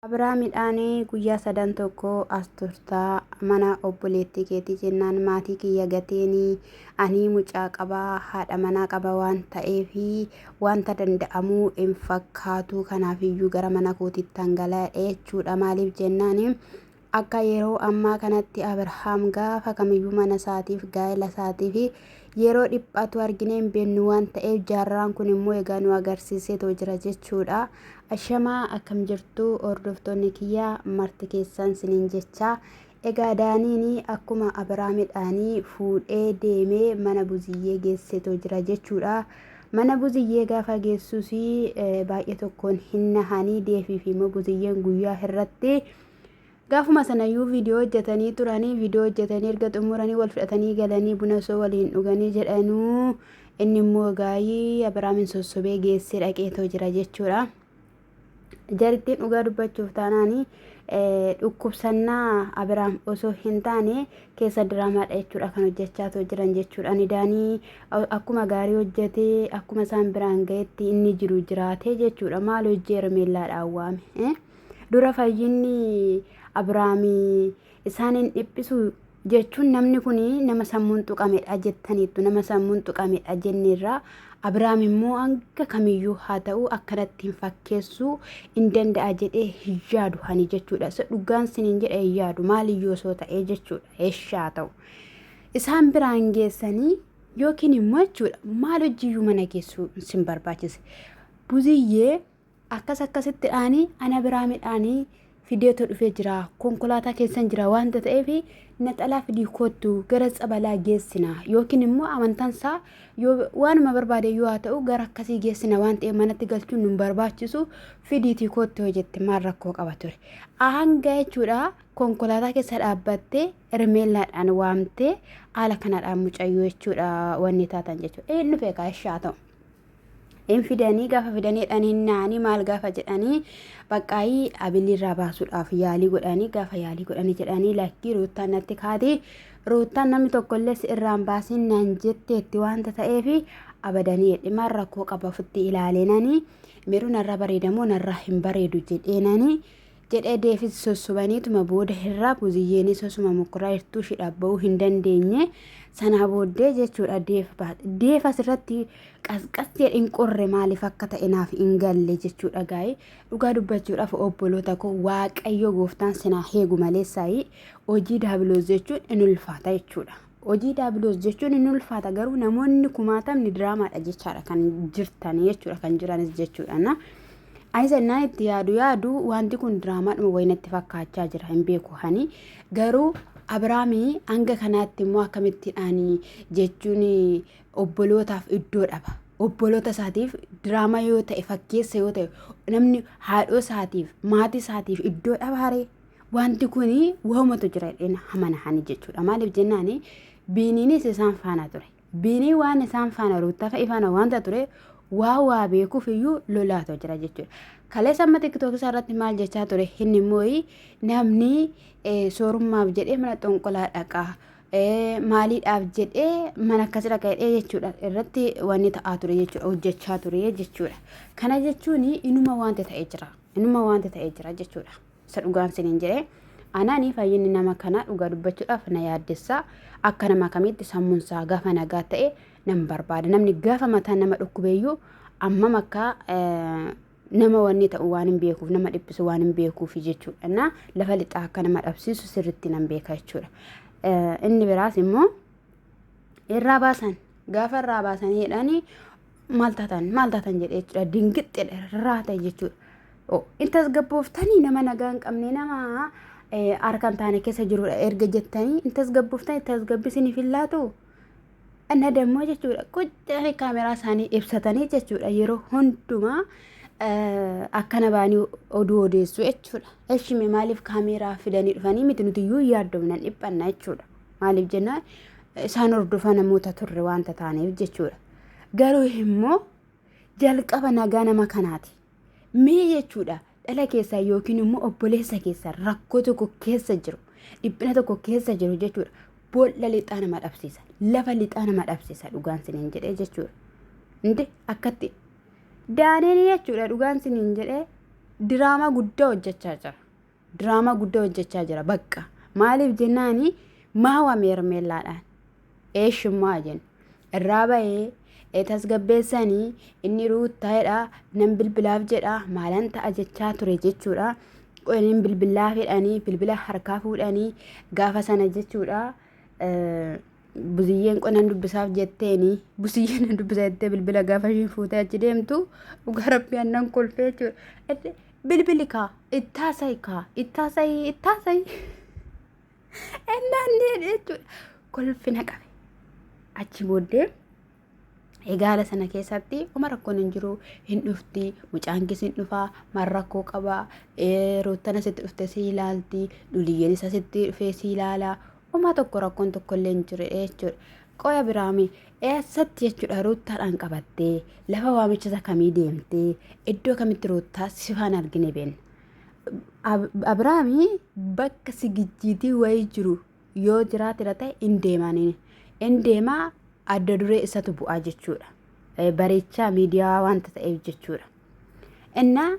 Abrahaamidhaanii guyyaa sadan tokko as turtaa mana obboleettii keetii jennaan maatii kiyya gateenii ani mucaa qabaa haadha manaa qaba waan ta'eefi wanta danda'amuu hin fakkaatu kanaafiyyuu gara mana kootiitti hangala'ee jechuudha. Maaliif jennaani akka yeroo ammaa kanatti Abrahaam gaafa kamiyyuu mana isaatiif gaa'ela isaatiif yeroo dhiphatu arginee hin beeknu waan ta'eef jaarraan kun immoo egaa nu agarsiiseetoo jira jechuudha. Ashamaa akkam jirtu hordoftoonni kiyyaa marti keessan siniin jechaa egaa daaniini akkuma Abrahaamidhaanii fuudhee deemee mana buziyyee geesseetoo jira jechuudha. Mana buziyyee gaafa geessus baay'ee tokkoon hin nahanii deefiif immoo buziyyeen guyyaa irratti gaafuma sanayyuu viidiyoo hojjetanii turanii viidiyoo hojjetanii erga xumuranii wal fudhatanii galanii buna osoo waliin dhuganii jedhanuu inni immoo gaayii Abrahaamin sossobee geessee dhaqeetoo jira jechuudha. Jarittiin dhugaa dubbachuuf taanaanii dhukkubsannaa Abrahaam osoo hin taane keessa diraamaadha jechuudha kan hojjechaatoo jiran jechuudha. Nidaanii akkuma gaarii hojjetee akkuma isaan biraan ga'etti inni jiru jiraatee jechuudha. Maal hojii Hermeellaadhaan waame dura fayyinni Abrahaamii isaanin dhiphisu jechuun namni kun nama sammuun tuqamedha jettaniitu nama sammuun tuqamedha jenneerraa Abrahaam immoo hanga kamiyyuu haa ta'u akkanatti hin fakkeessuu hin danda'a jedhee hin yaadu hani jechuudha. Dhugaan siniin jedhe hin yaadu maaliyyuu osoo ta'ee jechuudha. Eeshaa ta'u isaan biraan geessanii yookiin immoo jechuudha maal hojiiyyuu mana geessuu sin barbaachise. Buziyyee akkasitti dhaanii ana Abrahaamidhaanii fideeto dhufee jira konkolaataa keessan jira wanta ta'eef naxalaa fidii kottu gara tsabalaa geessina yookiin immoo amantaansaa yoo waanuma barbaade yoo haa ta'u gara akkasii geessina waan ta'eef manatti galchuun nu barbaachisu fidiitii kottu hojjette maal rakkoo qaba ture. Hanga jechuudha konkolaataa keessa dhaabbattee Hermeellaadhaan waamtee haala kanadhaan mucayyoo jechuudha wanni taatan jechuudha. Eenyu feekaa ishaa ta'u. In fidanii gaafa fidaniidhaan naanii maal gaafa jedhanii baqqaayii abiliirraa baasuudhaaf yaalii godhanii gaafa yaalii godhanii jedhanii lakkii ruuttaan natti kaatee ruuttaan namni tokkollee si irraan baasiin naan jetteetti wanta ta'eef abadanii dhimaan rakkoo qaba ofitti ilaaleenanii miruu narra bareedamoo narra hin bareedu jedheenanii jedhee deefis sossobaniituma booda irraa buziyyeenii sosuma mukuraa hirtuu shidhabba'uu hin dandeenye sana booddee jechuudha deef asirratti qasqas jedhin qorre maaliif akka ta'e naaf hin galle jechuudha gaa'ee dhugaa dubbachuudhaaf obboloota koo waaqayyo gooftaan sinaa heegu maleessaayi hojii daabiloos jechuun in ulfaata jechuudha. Hojii daabiloos jechuun in ulfaata garuu namoonni kumaatamni diraamaadha jechaadha kan jirtan jechuudha kan jiranis jechuudha. Ayisanaan itti yaadu wanti kun diraamaa waynatti fakkaachaa jira hin beeku hani garuu Abrahaamii hanga kanaatti immoo akkamittiidhaan jechuun obbolootaaf iddoo dhaba. Obboloota isaatiif diraamaa yoo ta'e fakkeessa yoo ta'e namni haadhoo isaatiif maatii isaatiif iddoo dhabaaree wanti kun waamatu jira jedheen hamana hani jechuudha. Maaliif jennaani biiniinis isaan faana ture. Biinii waan isaan faana ruuttafa ifaana wanta ture waa beekuuf iyyuu lolaatoo jira jechuudha. Kaleessa amma TikTok irratti maal jechaa ture inni immoo namni soorummaaf jedhee mana xonqolaa dhaqaa maaliidhaaf jedhee mana akkasii dhaqee jechuudha irratti wanni ta'aa ture jechuudha hojjechaa ture jechuudha. Kana jechuun inuma wanta ta'ee jira jechuudha. Isa dhugaan siniin jedhee anaanii fayyinni nama kana dhugaa dubbachuudhaaf na yaaddessa akka nama kamitti sammuunsaa gaafa nagaa ta'e nam barbaada namni gaafa mataa nama dhukkubeeyyuu amma makka nama wanni ta'u waan hin beekuuf nama dhiphisu waan hin beekuuf jechuudha. Na lafa lixaa akka nama dhabsiisu sirriitti nan beeka jechuudha. Inni biraas immoo irraa baasan gaafa irraa baasanii jedhanii maal taatan jedhee jechuudha dingixxedha irraa ta'e jechuudha. Intas gabbooftanii nama nagaa hin qabne nama harkaan taane keessa jirudha erga jettanii intas gabbooftanii intas gabbisiniif hin laatu. Ana dammoo jechuudha quccanii kaameraa isaanii ibsatanii jechuudha yeroo hundumaa akkana baanii oduu odeessu jechuudha. Eshime maaliif kaameraa fidanii dhufanii miti nuti iyyuu yaaddomnan dhiphanna jechuudha. Maaliif jennaan isaan hordofaa namoota turre wanta taaneef jechuudha. Garuu immoo jalqaba nagaa nama kanaati. Mee jechuudha dhala keessaa yookiin immoo obboleessa keessaa rakkoo tokko keessa jiru dhiphina tokko keessa jiru jechuudha. Boolla lixaa nama dhabsiisa lafa lixaa nama dhabsiisa dhugaan siniin jedhee jechuudha. Inde akkatti daaneen jechuudha dhugaan siniin jedhee diraamaa guddaa hojjechaa jira. Diraamaa guddaa hojjechaa jira bakka. Maaliif jennaani maa waame Hermeellaadhaan. Eeshummaa jenna. Irraa bahee tasgabbeessanii inni Ruuttaadha nan bilbilaaf jedha maalan ta'a jechaa ture jechuudha. Qonin bilbilaa fedhanii bilbila harkaa fuudhanii gaafa sana jechuudha. Buziyyeen qonan dubbisaaf jetteeni buziyyeen dubbisa jettee bilbila gaafa ishiin fuutee achi deemtu dhugaa rabbii annan kolfee jechuudha. Bilbili kaa ittaasayi ennaan jechuudha. Kolfina qabe achi booddee egaala sana keessatti uma rakkoon hin jiru hin dhufti mucaankis hin dhufaa maal rakkoo qabaa Ruuttan asitti dhufte si ilaalti Duliyyeenis asitti dhufee si ilaalaa uma tokko rakkoon tokko illee hin jiru jechuudha. Qoya biraami eessatti jechuudha Ruuttaadhaan qabattee lafa waamicha isa kamii deemtee iddoo kamitti Ruuttaa si faana argine beenna. Abiraamii bakka sigijjiitii wayii jiru yoo jiraatira ta'e hin deemaa adda duree isatu bu'aa jechuudha. Bareechaa miidiyaa wanta ta'eef jechuudha. Innaa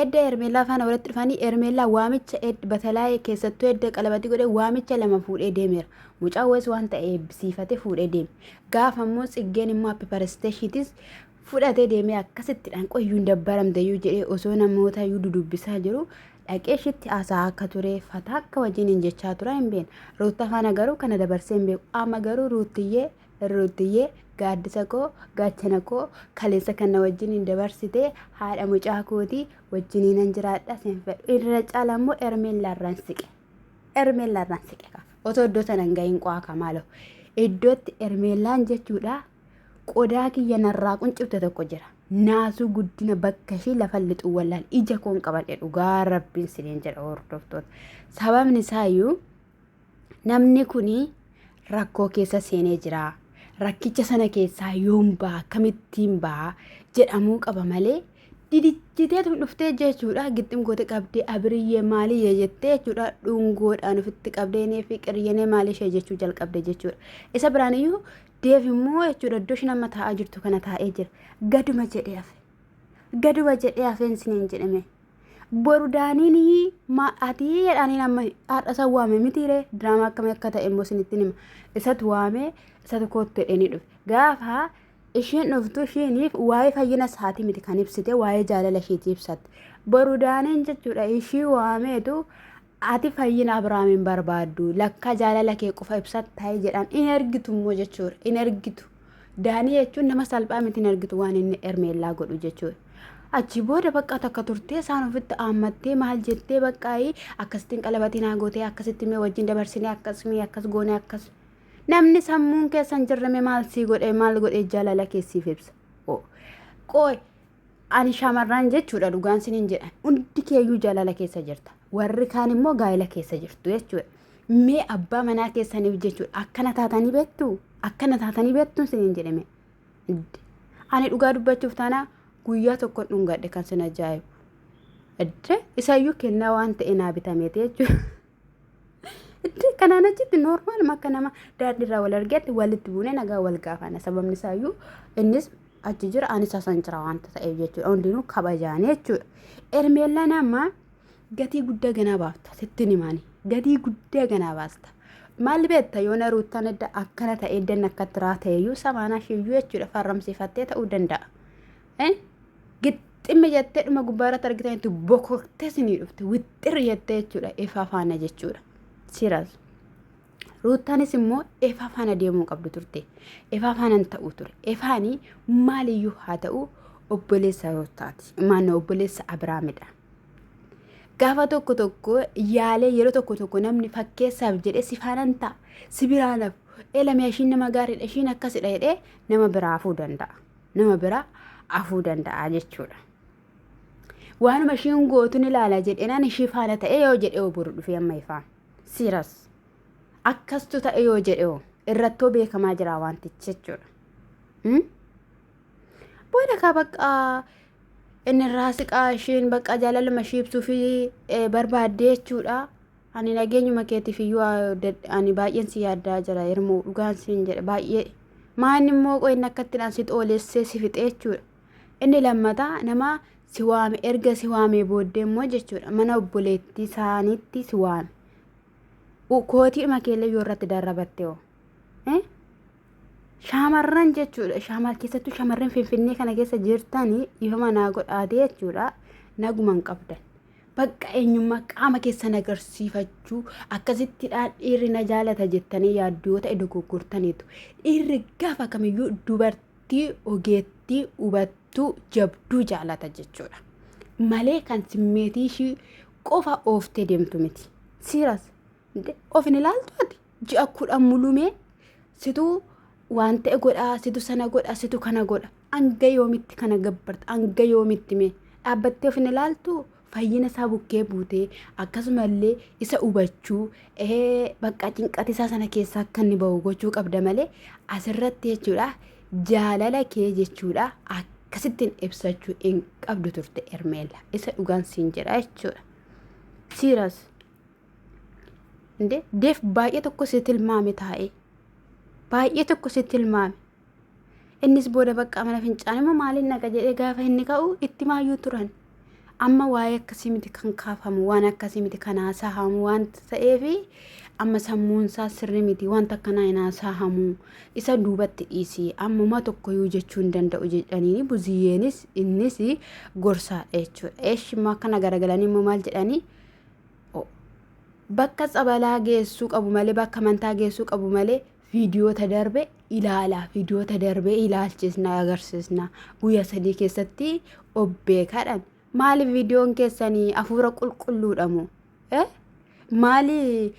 edda Hermeellaa faana walitti dhufanii Hermeellaa waamicha batalaayee keessattuu edda qalabatii godhee waamicha lama fuudhee deemeera. Mucaa wayis waan ta'e eebbisiifatee fuudhee deeme. Gaafa immoo Tsiggeen immoo appi paresteeshiitis fudhatee deemee akkasittidhaan qoyyuu hin dabbaramteyyuu jedhee osoo namoota iyyuu dudubbisaa jiru dhaqeeshitti haasaa akka ture fataa akka wajjin hin jechaa tura hin beekne. Ruutta faana garuu kana dabarsee hin beeku. Amma garuu Ruutiyyee gaaddisa koo gaachana koo kaleessa kana wajjin hin dabarsitee haadha mucaa kootii wajjin hin jiraadha sin fedhu. Irra caala immoo Hermeellaarraan siqe. Otoo iddoo sana hin gahin qo'aa kamaaloo. Iddootti Hermeellaan jechuudha qodaa kiyya narraa quncifte tokko jira. Naasuu guddina bakka ishii lafa lixuu wallaal ija koon qabadhe dhugaa rabbiin siniin jedha hordoftoota. Sababni isaayyuu namni kuni rakkoo keessa seenee jira. Rakkicha sana keessaa yoom ba'a kamittiin ba'a jedhamuu qaba malee didijjiteetu dhuftee jechuudha. Gixxim goote qabdee abiriyyee maalii jettee jechuudha dhungoodhaan ofitti qabdee fi qiryenee maalii ishee jechuu jalqabde jechuudha. Isa biraan iyyuu deef immoo jechuudha iddoo isheen amma taa'aa jirtu kana taa'ee jira. Gaduma jedhee hafeen siniin jedhame. Boru daaniin ati jedhaniin amma haadha isaa waame mitiiree diraamaa akkamii akka ta'e immoo sinitti hima. Isatu waamee isatu kootti jedhanii dhufe. Gaafa isheen dhuftu isheeniif waa'ee fayyina isaatii miti kan ibsite waa'ee jaalala isheetii ibsatte. Boru daaniin jechuudha ishii waameetu ati fayyina Abiraamiin barbaaddu lakka jaalala kee qofa ibsattaayi jedhaan in ergitu immoo jechuudha. In ergitu. Daanii jechuun nama salphaa miti in ergitu waan inni Hermeellaa godhu jechuudha. Achi booda bakka takka turtee isaan ofitti aammattee maal jettee baqqaayii akkasittiin qalabatiin haagotee akkasitti mee wajjin dabarsinee akkasumii akkas goone akkas. Namni sammuun keessan jirrame maal sii godhee maal godhee jaalala keessiif ibsa. Qooy ani shamarran jechuudha dhugaan siniin jedhan hundi keeyyuu jaalala keessa jirta. Warri kaan immoo gaa'ela keessa jirtu jechuudha. Mee abbaa manaa keessaniif jechuudha akkana taatanii beektuun siniin jedhame. Ani dhugaa dubbachuuf taana guyyaa tokko dhungadhe kan sin ajaa'ibu. Isayyuu kennaa waan ta'e naa bitameeti jechuudha. Kanaan achitti noormaal akka nama daandiirraa wal argetti walitti buunee nagaa wal gaafana. Sababni isaayyuu innis achi jira anis asan jira wanta ta'eef jechuudha. Hundinuu kabajaanii jechuudha. Hermeellaan amma gatii guddaa ganaa baafta sittin himaani. Gatii guddaa ganaa baasta. Maal beekta yoo na Ruuttaan edda akkana ta'e eddan akkatti raa ta'eyyuu samaanaa shiyyuu jechuudha farramsiifattee ta'uu danda'a. Gixximmi jettee dhuma gubbaarratti argitanitti bokoktee sinii dhufte wixxirri jettee jechuudha ifa faana jechuudha. Siras Ruuttaanis immoo ifa faana deemuu qabdu turte. Ifa faana ta'uu ture. Ifaanii maaliyyuu haa ta'u obboleessa Ruuttaati. Maannoo obboleessa Abiraamidha. Gaafa tokko yaalee yeroo tokko namni fakkeessaaf jedhee si faanan ta'a. Si biraa nafu. Eelamee ishiin nama gaariidha. Ishiin akkasidha jedhee nama biraa afuu danda'a. Nama biraa afuu danda'a jechuudha. Waanuma ishiin gootuun ilaala jedheenaan ishii faana ta'e yoo jedhee obboru dhufee amma ifaan. Siras akkastu ta'e yoo jedhee irrattoo beekamaa jira wantichi jechuudha. Booda kaa bakka inni raasiqaa ishiin bakka jaalalama shiibsuu fi barbaaddee jechuudha. Ani nageenyuma keetiif iyyuu ani baay'een si yaaddaa jira yeroo dhugaan siin jedhe baay'ee maanni immoo qo'inni akkattiidhaan si xoolessee si fixee jechuudha. Inni lammataa nama si waame erga si waamee booddee immoo jechuudha mana obboleettii isaaniitti si waame. Kootii makeellee yoo irratti darrabatte hoo shamarran jechuudha keessattuu shamarran finfinnee kana keessa jirtanii ifama naa godhaate jechuudha naguman qabdan. Bakka eenyummaa qaama keessan agarsiifachuu akkasittidhaan dhiirri na jaalata jettanii yaaddoo ta'e dogoggortaniitu. Dhiirri gaafa kamiyyuu dubartii ogeettii hubattuu jabduu jaalata jechuudha. Malee kan simmeetii ishii qofa ooftee deemtu miti. Siiras of hin ilaaltu ati ji'a 10 mulumee situu waan ta'e godhaa situ sana godha situ kana godha hanga yoomitti kana gabbarta hanga yoomitti mee dhaabbattee of hin ilaaltu. Fayyina isaa bukkee buutee akkasumallee isa hubachuu bakka cinqati isaa sana keessaa akka inni bahu gochuu qabda malee asirratti jechuudha jaalala kee jechuudha akkasittiin ibsachuu hin qabdu turte Hermeella. Isa dhugaan siin jedha jechuudha. Siiras deef baay'ee tokko si tilmaame taa'ee baay'ee tokko si tilmaame. Innis booda bakka mana fincaanii immoo maaliin naqa jedhee gaafa inni ka'u itti maayyuu turan. Amma waa'ee akkasii miti kan kaafamu waan akkasii miti kan haasahamu waan ta'eefi amma sammuunsaa sirri miti wanta akkanaa hin haasahamu isa duubatti dhiisii ammuma tokkoyyuu jechuu hin danda'u jedhanii buziyyeenis innis gorsaadha jechuudha. Eeshimmoo akkana garagalanii immoo maal jedhanii bakka tsabalaa geessuu qabu malee bakka amantaa geessuu qabu malee viidiyoota darbe ilaalchisna agarsiisna guyyaa 3 keessatti obbeekadhaan. Maali viidiyoon keessanii hafuura qulqulluudhamu? Maali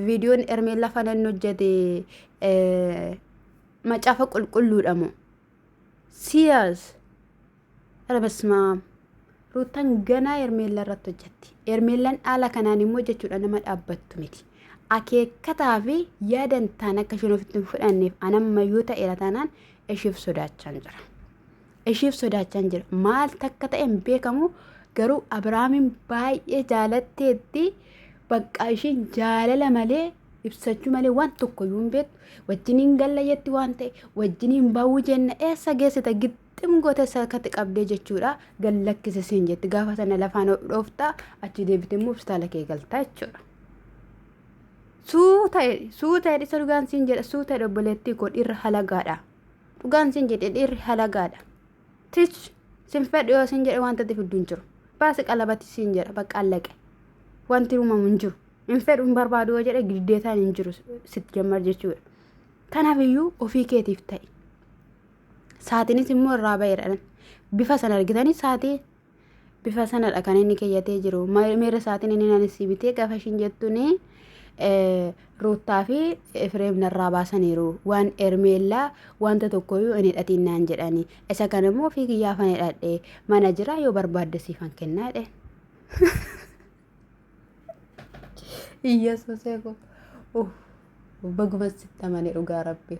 viidiyoon Hermeella fanan hojjete macaafa qulqulluudhamu? Siyas Rabasmaam Ruutan ganaa Hermeella irratti hojjetti. Hermeellaan haala kanaan immoo jechuudha nama dhaabbattu miti. Akeekkataa fi yaadan taan akka isheen ofitti hin fudhanneef anammayyuu ta'eera taanaan ishiif sodaachaan jira. Maal takka ta'e hin beekamu garuu Abrahaamin baay'ee jaalatteetti bakka ishiin jaalala malee ibsachuu malee waan tokkoyyuu hin beektu wajjiniin gallayetti waan ta'e wajjiniin baawuu jenna eessa geessita gixxim goota sakkatti qabdee jechuudha gallakkise siin jetti gaafa sana lafaan dhooftaa achi deebite immoo hospitaala kee galtaa jechuudha. Suuta'e isa dhugaan siin jedha suuta'e obboleettii koo dhiirri halagaadha. Dhugaan siin jedhe dhiirri halagaadha. Tich sin fedhe yoo sin jedhe wanta fiduu hin jiru. Baasi qalabati sin jedha bakka allaqe. Wanti uumamu hin jiru. Hin fedhu hin barbaadu yoo jedhe giddeetaan hin jiru sitti jammar jechuudha. Kanaafiyyuu ofii keetiif ta'e. Saatiinis immoo irraa baheedhaan bifa sana argitanii saatii bifa sanadha kan inni keeyyatee jiru. Meera saatiin inni naannisii bitee gaafa ishiin jettuuni Ruutaa fi Efreem narraa baasaniiru waan Hermeellaa wanta tokkoyyuu inni dhatinnaan jedhanii isa kan immoo ofii kiyyaafan hidhadhe mana jira yoo barbaadde siifan kennaadhe. Iyyeesoo seeko baguma sitti amane dhugaa rabbi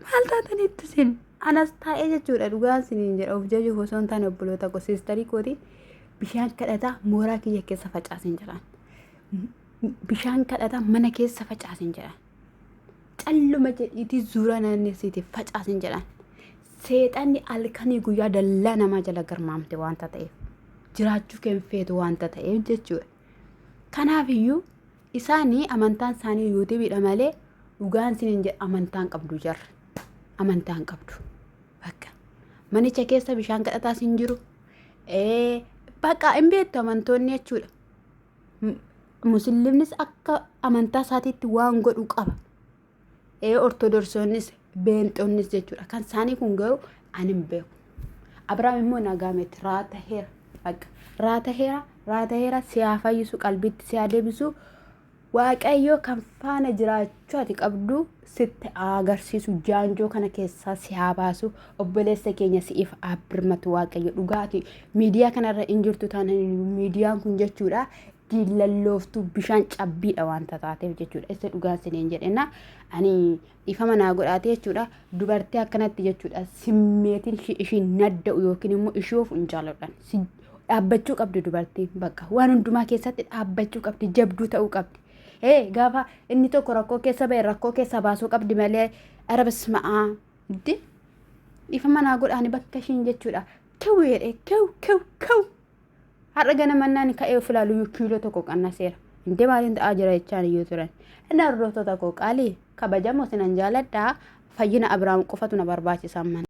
maal taatanitti sin anas taa'ee jechuudha dhugaan siniin jedha of jaju osoo hin taane obboloota koo siistarii kootiin bishaan kadhataa mooraa kiyya keessa facaasin jedhan. Bishaan kadhataa mana keessa facaasin jedhan. Calluma jedhiitii zuura naannessiitiif facaasin jedhan. Seexanni halkanii guyyaa dallaa namaa jala garmaamte wanta ta'eef jiraachuu keenfeetu wanta ta'eef jechuudha. Kanaafiyyuu isaanii amantaan isaanii yuutuubiidha malee dhugaan siniin jedha amantaan qabdu jarra. Amantaan qabdu. Bakka manicha keessa bishaan kadhataa sin jiru. Bakka hin beektu amantoonni jechuudha. Musliimnis akka amantaa isaatiitti waan godhu qaba. Ortodoksonnis beenxonnis jechuudha. Kan isaanii kun garuu ani hin beeku. Abrahaam immoo nagaametti raataheera. Bakka raataheera siyaa fayyisu qalbitti siyaa deebisu waaqayyo kan faana jiraachuu ati qabdu sitti agarsiisu jaanjoo kana keessaa siyaa baasu obboleessa keenya siif abbirmatu waaqayyo dhugaati miidiyaa kanarra hin jirtu taanaan miidiyaan kun jechuudha diillallooftu bishaan cabbiidha wanta taateef jechuudha isa dhugaan siniin jedhena ani ifama naa godhaate jechuudha dubartii akkanatti jechuudha simmeetiin ishiin nadda'u yookiin immoo ishoof hin jaaladhan dhaabbachuu qabdi dubartiin bakka waan hundumaa keessatti dhaabbachuu qabdi jabduu ta'uu qabdi. Gaafa inni tokko rakkoo keessa bahe rakkoo keessa baasuu qabdi malee arabas ma'aa ifa manaa godhaani bakka ishiin jechuudha kiw jedhee kiw har'a ganamannaan ka'ee of ilaalu kiiloo tokko qannaseera indee maaliin ta'aa jira jechaan iyyuu turan inni hordoftoota koo qaalii kabajamoo sinan jaaladhaa fayyina Abiraam qofatu na barbaachisan